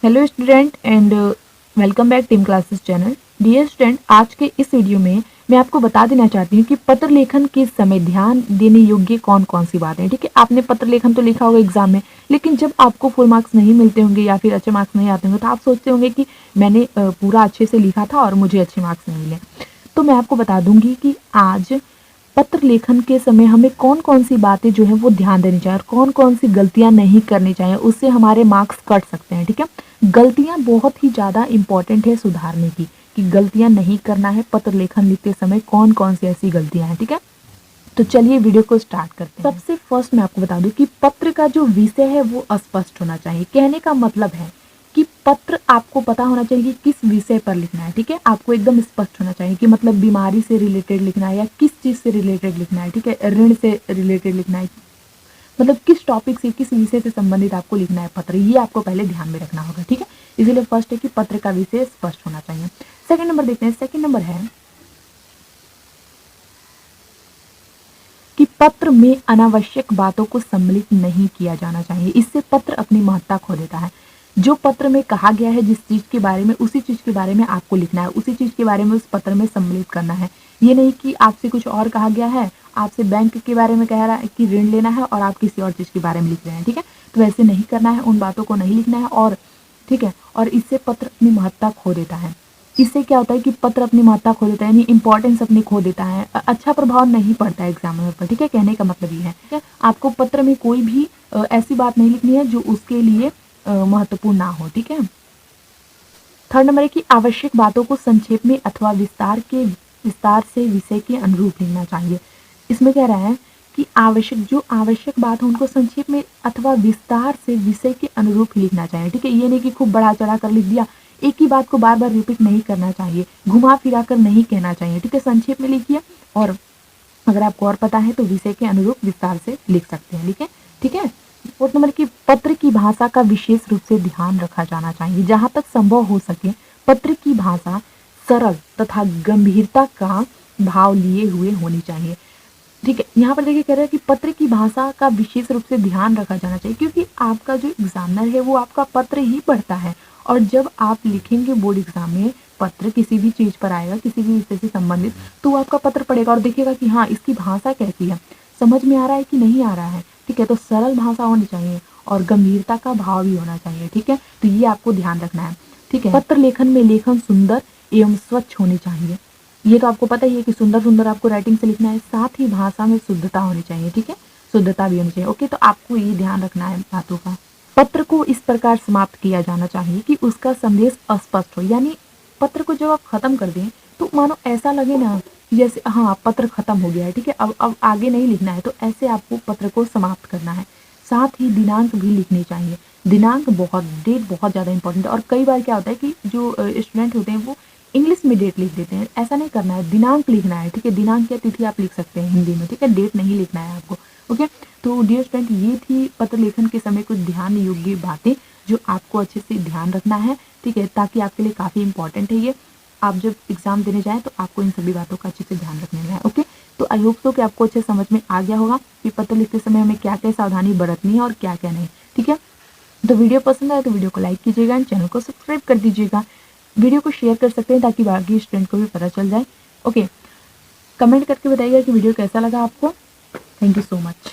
Hello student and welcome back team classes channel. Dear student, आज के इस video में मैं आपको बता देना चाहती हूँ कि पत्र लेखन के समय ध्यान देने योग्य कौन कौन सी बातें हैं। ठीक है, आपने पत्र लेखन तो लिखा होगा एग्जाम में, लेकिन जब आपको फुल मार्क्स नहीं मिलते होंगे या फिर अच्छे मार्क्स नहीं आते होंगे तो आप सोचते होंगे कि मैंने पूरा अच्छे से लिखा था और मुझे अच्छे मार्क्स नहीं मिले। तो मैं आपको बता दूंगी कि आज पत्र लेखन के समय हमें कौन कौन सी बातें जो है वो ध्यान देनी चाहिए और कौन कौन सी गलतियां नहीं करनी चाहिए, उससे हमारे मार्क्स कट सकते हैं। ठीक है, गलतियां बहुत ही ज़्यादा इंपॉर्टेंट है सुधारने की, कि गलतियां नहीं करना है पत्र लेखन लिखते समय, कौन कौन सी ऐसी गलतियां हैं। ठीक है, तो चलिए वीडियो को स्टार्ट करते हैं। सबसे फर्स्ट मैं आपको बता दूं कि पत्र का जो विषय है वो स्पष्ट होना चाहिए। कहने का मतलब है कि पत्र आपको पता होना चाहिए कि किस विषय पर लिखना है। ठीक है, आपको एकदम स्पष्ट होना चाहिए कि मतलब बीमारी से रिलेटेड लिखना है या किस चीज से रिलेटेड लिखना है। ठीक है, ऋण से रिलेटेड लिखना है, मतलब किस टॉपिक से, किस विषय से संबंधित आपको लिखना है पत्र, ये आपको पहले ध्यान में रखना होगा। ठीक है, इसीलिए फर्स्ट है कि पत्र का विषय स्पष्ट होना चाहिए। सेकंड नंबर देखते हैं। सेकंड नंबर है कि पत्र में अनावश्यक बातों को सम्मिलित नहीं किया जाना चाहिए। इससे पत्र अपनी महत्ता खो देता है। जो पत्र में कहा गया है जिस चीज के बारे में, उसी चीज के बारे में आपको लिखना है, उसी चीज के बारे में उस पत्र में सम्मिलित करना है। ये नहीं कि आपसे कुछ और कहा गया है, आपसे बैंक के बारे में कह रहा है कि ऋण लेना है और आप किसी और चीज के बारे में लिख रहे हैं। ठीक है, तो वैसे नहीं करना है, उन बातों को नहीं लिखना है। और ठीक है, और इससे पत्र अपनी महत्ता खो देता है। इससे क्या होता है कि पत्र अपनी महत्ता खो देता है, यानी इंपॉर्टेंस अपनी खो देता है, अच्छा प्रभाव नहीं पड़ता है एग्जामिनर पर। ठीक है, कहने का मतलब ये है। ठीक है, आपको पत्र में कोई भी ऐसी बात नहीं लिखनी है जो उसके लिए महत्वपूर्ण ना हो। ठीक है, थर्ड नंबर है कि आवश्यक बातों को संक्षेप में अथवा विस्तार से विषय के अनुरूप लिखना चाहिए। इसमें कह रहा है कि आवश्यक बात हो उनको संक्षेप में अथवा विस्तार से विषय के अनुरूप ही लिखना चाहिए। ठीक है, ये नहीं कि खूब बढ़ा चढ़ा कर लिख दिया, एक ही बात को बार बार रिपीट नहीं करना चाहिए, घुमा फिरा कर नहीं कहना चाहिए। ठीक है, संक्षेप में लिखिए और अगर आपको और पता है तो विषय के अनुरूप विस्तार से लिख सकते हैं। ठीक है, फोर्थ नंबर की पत्र की भाषा का विशेष रूप से ध्यान रखा जाना चाहिए। जहां तक संभव हो सके पत्र की भाषा सरल तथा गंभीरता का भाव लिए हुए होनी चाहिए। ठीक है, यहाँ पर देखिए कह रहा है कि पत्र की भाषा का विशेष रूप से ध्यान रखा जाना चाहिए, क्योंकि आपका जो एग्जामिनर है वो आपका पत्र ही पढ़ता है। और जब आप लिखेंगे बोर्ड एग्जाम में पत्र, किसी भी चीज पर आएगा, किसी भी विषय से संबंधित, तो वो आपका पत्र पढ़ेगा और देखेगा कि हाँ इसकी भाषा कैसी है, समझ में आ रहा है कि नहीं आ रहा है। ठीक है, तो सरल भाषा होनी चाहिए और गंभीरता का भाव भी होना चाहिए। ठीक है, तो ये आपको ध्यान रखना है। ठीक है, पत्र लेखन में लेखन सुंदर एवं स्वच्छ होनी चाहिए। ये तो आपको पता ही है कि सुंदर सुंदर आपको राइटिंग से लिखना है, साथ ही भाषा में शुद्धता होनी चाहिए। ठीक है, शुद्धता भी होनी चाहिए। ओके, तो आपको ये ध्यान रखना है बातों का। पत्र को इस प्रकार समाप्त किया जाना चाहिए कि उसका संदेश अस्पष्ट हो, यानी पत्र को जब आप खत्म कर दें तो मानो ऐसा लगे ना जैसे हाँ पत्र खत्म हो गया है। ठीक है, अब आगे नहीं लिखना है, तो ऐसे आपको पत्र को समाप्त करना है। साथ ही दिनांक भी लिखनी चाहिए। दिनांक डेट बहुत ज़्यादा इंपॉर्टेंट है। और कई बार क्या होता है कि जो स्टूडेंट होते हैं वो इंग्लिश में डेट लिख देते हैं, ऐसा नहीं करना है, दिनांक लिखना है। ठीक है, दिनांक या तिथि आप लिख सकते हैं हिंदी में। ठीक है, डेट नहीं लिखना है आपको। ओके, तो डियर स्टूडेंट ये थी पत्र लेखन के समय कुछ ध्यान योग्य बातें जो आपको अच्छे से ध्यान रखना है। ठीक है, ताकि आपके लिए काफ़ी इंपॉर्टेंट है ये। आप जब एग्जाम देने जाएं तो आपको इन सभी बातों का अच्छे से ध्यान रखने में है। ओके, तो आई होप सो कि आपको अच्छे समझ में आ गया होगा कि पत्र लिखते समय हमें क्या क्या सावधानी बरतनी है और क्या क्या नहीं। ठीक है, तो वीडियो पसंद आए तो वीडियो को लाइक कीजिएगा एंड चैनल को सब्सक्राइब कर दीजिएगा। वीडियो को शेयर कर सकते हैं ताकि बाकी स्टूडेंट को भी पता चल जाए। ओके, कमेंट करके बताइएगा कि वीडियो कैसा लगा आपको। Thank you so much.